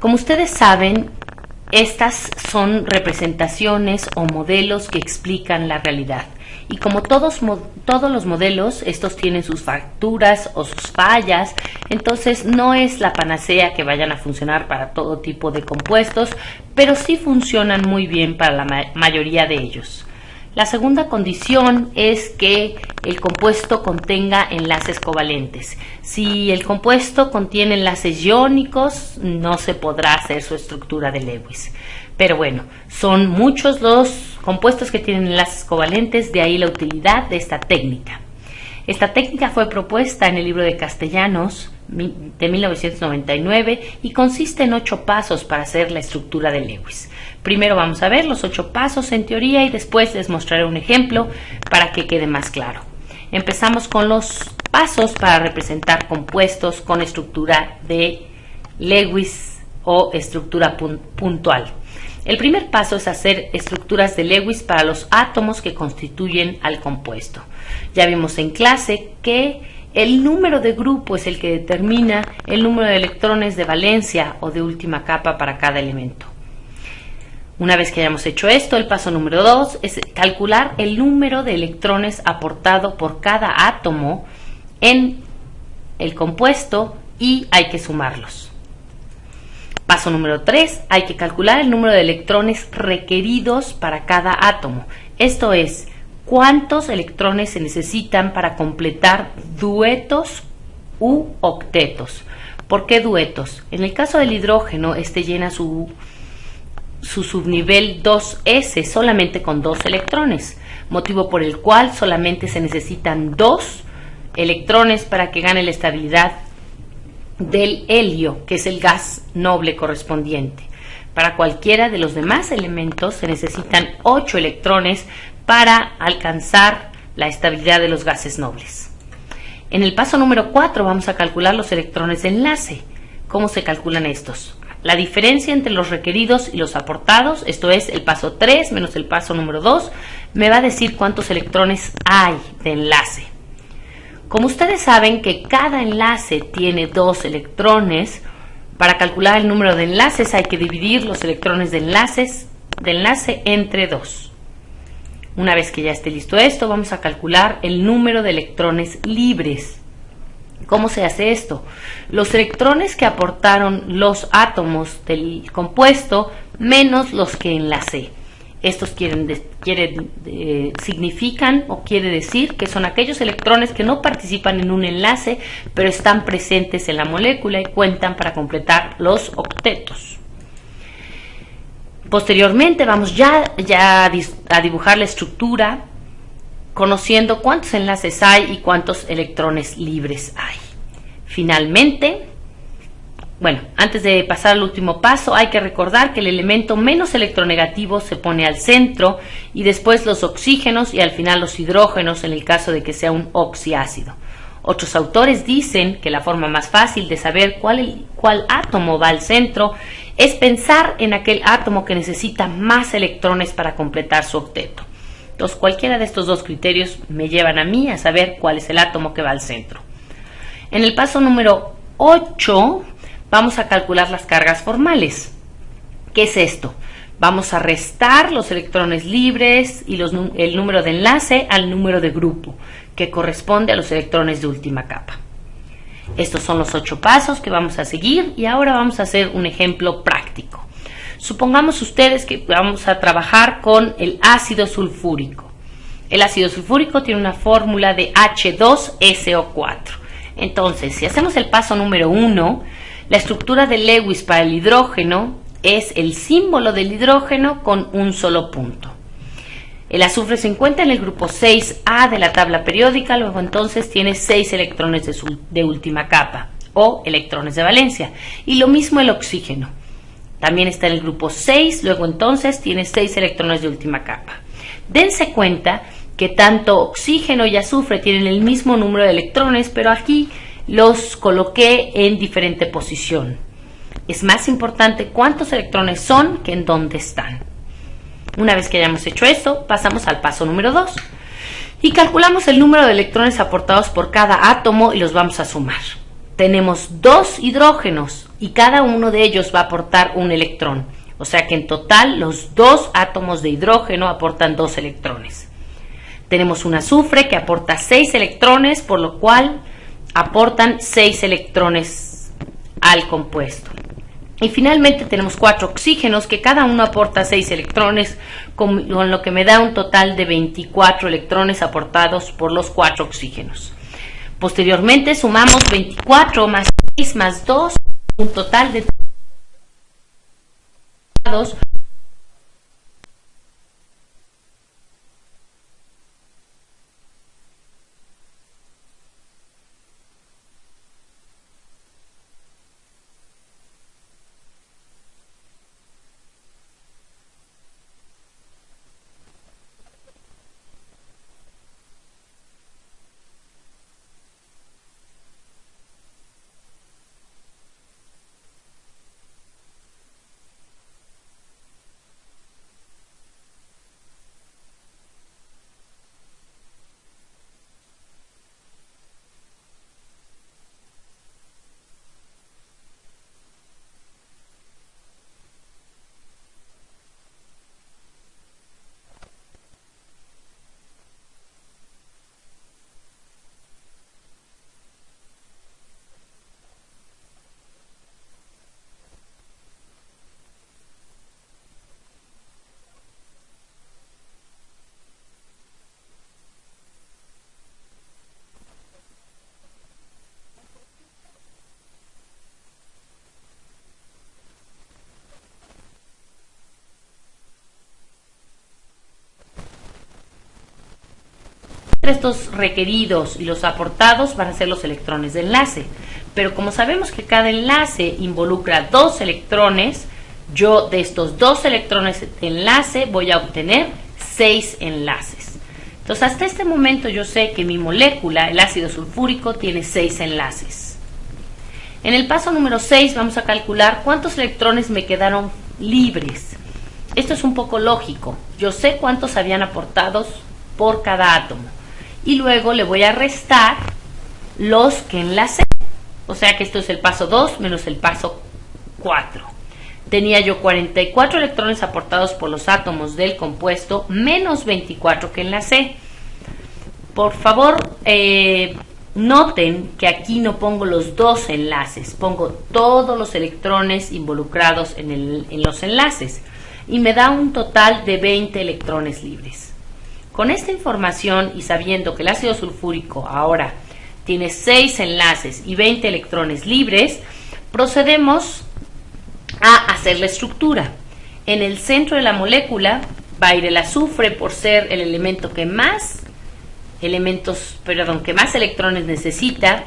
Como ustedes saben, estas son representaciones o modelos que explican la realidad. Y como todos los modelos, estos tienen sus facturas o sus fallas, entonces no es la panacea que vayan a funcionar para todo tipo de compuestos, pero sí funcionan muy bien para la mayoría de ellos. La segunda condición es que el compuesto contenga enlaces covalentes. Si el compuesto contiene enlaces iónicos, no se podrá hacer su estructura de Lewis. Pero bueno, son muchos los compuestos que tienen enlaces covalentes, de ahí la utilidad de esta técnica. Esta técnica fue propuesta en el libro de Castellanos de 1999 y consiste en 8 pasos para hacer la estructura de Lewis. Primero vamos a ver los 8 pasos en teoría y después les mostraré un ejemplo para que quede más claro. Empezamos con los pasos para representar compuestos con estructura de Lewis o estructura puntual. El primer paso es hacer estructuras de Lewis para los átomos que constituyen al compuesto. Ya vimos en clase que el número de grupo es el que determina el número de electrones de valencia o de última capa para cada elemento. Una vez que hayamos hecho esto, el paso número 2 es calcular el número de electrones aportado por cada átomo en el compuesto y hay que sumarlos. Paso número 3, hay que calcular el número de electrones requeridos para cada átomo. Esto es, cuántos electrones se necesitan para completar duetos u octetos. ¿Por qué duetos? En el caso del hidrógeno, este llena su subnivel 2s solamente con 2 electrones, motivo por el cual solamente se necesitan 2 electrones para que gane la estabilidad del helio, que es el gas noble correspondiente. Para cualquiera de los demás elementos se necesitan 8 electrones para alcanzar la estabilidad de los gases nobles. En el paso número 4 vamos a calcular los electrones de enlace. ¿Cómo se calculan estos? La diferencia entre los requeridos y los aportados, esto es el paso 3 menos el paso número 2, me va a decir cuántos electrones hay de enlace. Como ustedes saben que cada enlace tiene 2 electrones, para calcular el número de enlaces hay que dividir los electrones de enlace entre 2. Una vez que ya esté listo esto, vamos a calcular el número de electrones libres. ¿Cómo se hace esto? Los electrones que aportaron los átomos del compuesto menos los que enlacé. Estos significan o quiere decir que son aquellos electrones que no participan en un enlace, pero están presentes en la molécula y cuentan para completar los octetos. Posteriormente vamos ya a dibujar la estructura, conociendo cuántos enlaces hay y cuántos electrones libres hay. Finalmente, antes de pasar al último paso, hay que recordar que el elemento menos electronegativo se pone al centro y después los oxígenos y al final los hidrógenos en el caso de que sea un oxiácido. Otros autores dicen que la forma más fácil de saber cuál átomo va al centro es pensar en aquel átomo que necesita más electrones para completar su octeto. Entonces, cualquiera de estos dos criterios me llevan a mí a saber cuál es el átomo que va al centro. En el paso número 8 vamos a calcular las cargas formales. ¿Qué es esto? Vamos a restar los electrones libres y el número de enlace al número de grupo, que corresponde a los electrones de última capa. Estos son los 8 pasos que vamos a seguir y ahora vamos a hacer un ejemplo práctico. Supongamos ustedes que vamos a trabajar con el ácido sulfúrico. El ácido sulfúrico tiene una fórmula de H2SO4. Entonces, si hacemos el paso número 1, la estructura de Lewis para el hidrógeno es el símbolo del hidrógeno con un solo punto. El azufre se encuentra en el grupo 6A de la tabla periódica, luego entonces tiene 6 electrones de última capa o electrones de valencia. Y lo mismo el oxígeno. También está en el grupo 6, luego entonces tiene 6 electrones de última capa. Dense cuenta que tanto oxígeno y azufre tienen el mismo número de electrones, pero aquí los coloqué en diferente posición. Es más importante cuántos electrones son que en dónde están. Una vez que hayamos hecho esto, pasamos al paso número 2 y calculamos el número de electrones aportados por cada átomo y los vamos a sumar. tenemos 2 hidrógenos y cada uno de ellos va a aportar un electrón. O sea que en total los 2 átomos de hidrógeno aportan 2 electrones. Tenemos un azufre que aporta 6 electrones, por lo cual aportan 6 electrones al compuesto. Y finalmente tenemos 4 oxígenos que cada uno aporta 6 electrones, con lo que me da un total de 24 electrones aportados por los 4 oxígenos. Posteriormente sumamos 24 más 6 más 2, un total de 2. Estos requeridos y los aportados van a ser los electrones de enlace, pero como sabemos que cada enlace involucra 2 electrones, yo de estos 2 electrones de enlace voy a obtener 6 enlaces. Entonces hasta este momento yo sé que mi molécula, el ácido sulfúrico, tiene 6 enlaces. En el paso número 6 vamos a calcular cuántos electrones me quedaron libres. Esto es un poco lógico, yo sé cuántos habían aportados por cada átomo. Y luego le voy a restar los que enlacé. O sea que esto es el paso 2 menos el paso 4. Tenía yo 44 electrones aportados por los átomos del compuesto menos 24 que enlacé. Por favor, noten que aquí no pongo los 2 enlaces, pongo todos los electrones involucrados en los enlaces. Y me da un total de 20 electrones libres. Con esta información y sabiendo que el ácido sulfúrico ahora tiene 6 enlaces y 20 electrones libres, procedemos a hacer la estructura. En el centro de la molécula va a ir el azufre por ser el elemento que más electrones necesita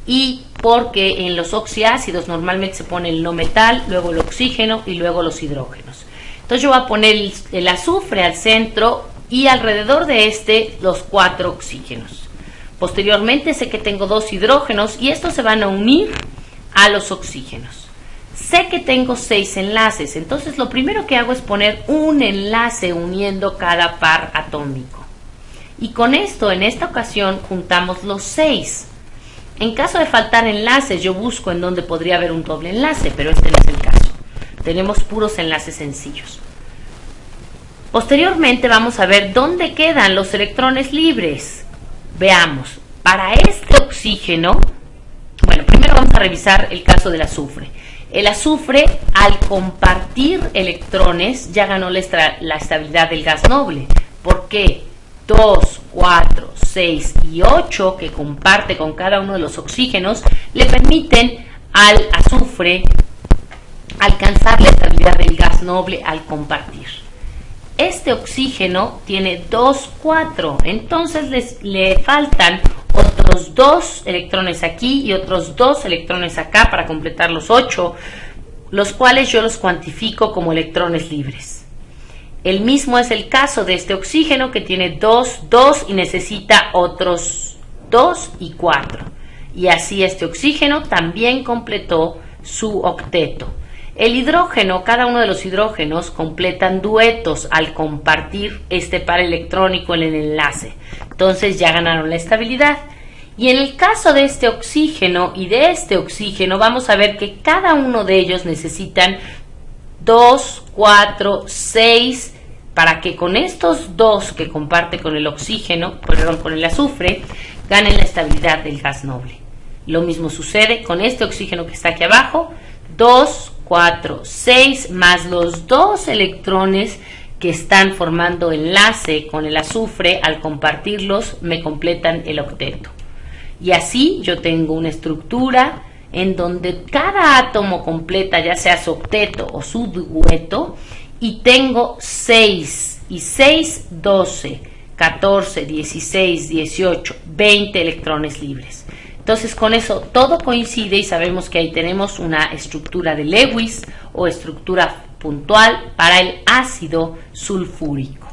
y porque en los oxiácidos normalmente se pone el no metal, luego el oxígeno y luego los hidrógenos. Entonces yo voy a poner el azufre al centro y alrededor de este los 4 oxígenos. Posteriormente sé que tengo 2 hidrógenos y estos se van a unir a los oxígenos. Sé que tengo 6 enlaces, entonces lo primero que hago es poner un enlace uniendo cada par atómico. Y con esto, en esta ocasión, juntamos los 6. En caso de faltar enlaces, yo busco en donde podría haber un doble enlace, pero este no es el caso. Tenemos puros enlaces sencillos. Posteriormente vamos a ver dónde quedan los electrones libres. Veamos, para este oxígeno, bueno, primero vamos a revisar el caso del azufre. El azufre, al compartir electrones, ya ganó la estabilidad del gas noble. ¿Por qué? 2, 4, 6 y 8, que comparte con cada uno de los oxígenos, le permiten al azufre alcanzar la estabilidad del gas noble al compartir. Este oxígeno tiene 2, 4, entonces le faltan otros 2 electrones aquí y otros 2 electrones acá para completar los 8, los cuales yo los cuantifico como electrones libres. El mismo es el caso de este oxígeno que tiene 2, 2 y necesita otros 2 y 4. Y así este oxígeno también completó su octeto. El hidrógeno, cada uno de los hidrógenos completan duetos al compartir este par electrónico en el enlace. Entonces ya ganaron la estabilidad. Y en el caso de este oxígeno y de este oxígeno, vamos a ver que cada uno de ellos necesitan 2, 4, 6, para que con estos dos que comparte con el oxígeno, perdón, con el azufre, ganen la estabilidad del gas noble. Lo mismo sucede con este oxígeno que está aquí abajo, 2, 4, 6, más los 2 electrones que están formando enlace con el azufre, al compartirlos me completan el octeto. Y así yo tengo una estructura en donde cada átomo completa ya sea su octeto o su dueto, y tengo 6, y 6, 12, 14, 16, 18, 20 electrones libres. Entonces con eso todo coincide y sabemos que ahí tenemos una estructura de Lewis o estructura puntual para el ácido sulfúrico.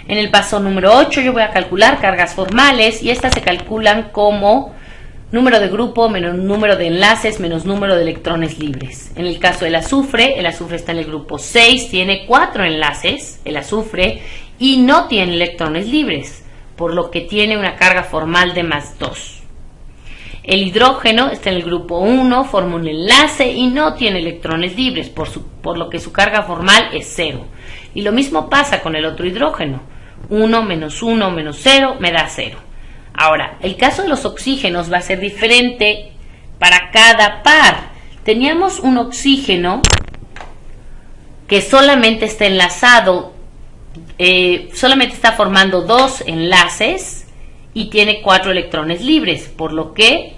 En el paso número 8 yo voy a calcular cargas formales, y estas se calculan como número de grupo menos número de enlaces menos número de electrones libres. En el caso del azufre, el azufre está en el grupo 6, tiene 4 enlaces, el azufre, y no tiene electrones libres, por lo que tiene una carga formal de más 2. El hidrógeno está en el grupo 1, forma un enlace y no tiene electrones libres, por lo que su carga formal es 0. Y lo mismo pasa con el otro hidrógeno. 1 menos 1 menos 0 me da 0. Ahora, el caso de los oxígenos va a ser diferente para cada par. Teníamos un oxígeno que solamente está enlazado, solamente está formando 2 enlaces y tiene 4 electrones libres, por lo que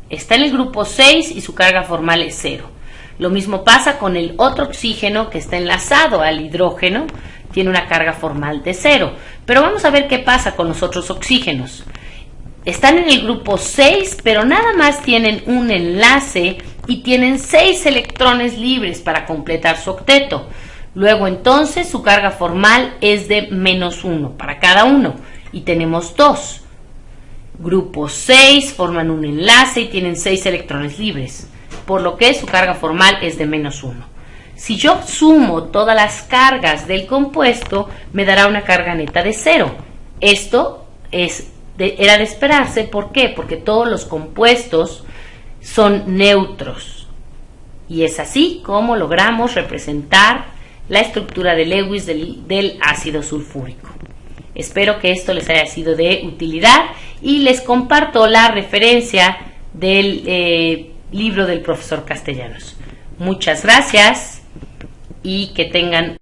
está en el grupo 6 y su carga formal es 0. Lo mismo pasa con el otro oxígeno que está enlazado al hidrógeno, tiene una carga formal de 0. Pero vamos a ver qué pasa con los otros oxígenos. Están en el grupo 6, pero nada más tienen un enlace y tienen 6 electrones libres para completar su octeto. Luego entonces su carga formal es de menos 1 para cada uno, y tenemos 2. Grupo 6 forman un enlace y tienen 6 electrones libres, por lo que su carga formal es de menos 1. Si yo sumo todas las cargas del compuesto, me dará una carga neta de 0. Esto era de esperarse. ¿Por qué? Porque todos los compuestos son neutros. Y es así como logramos representar la estructura de Lewis del ácido sulfúrico. Espero que esto les haya sido de utilidad y les comparto la referencia del libro del profesor Castellanos. Muchas gracias y que tengan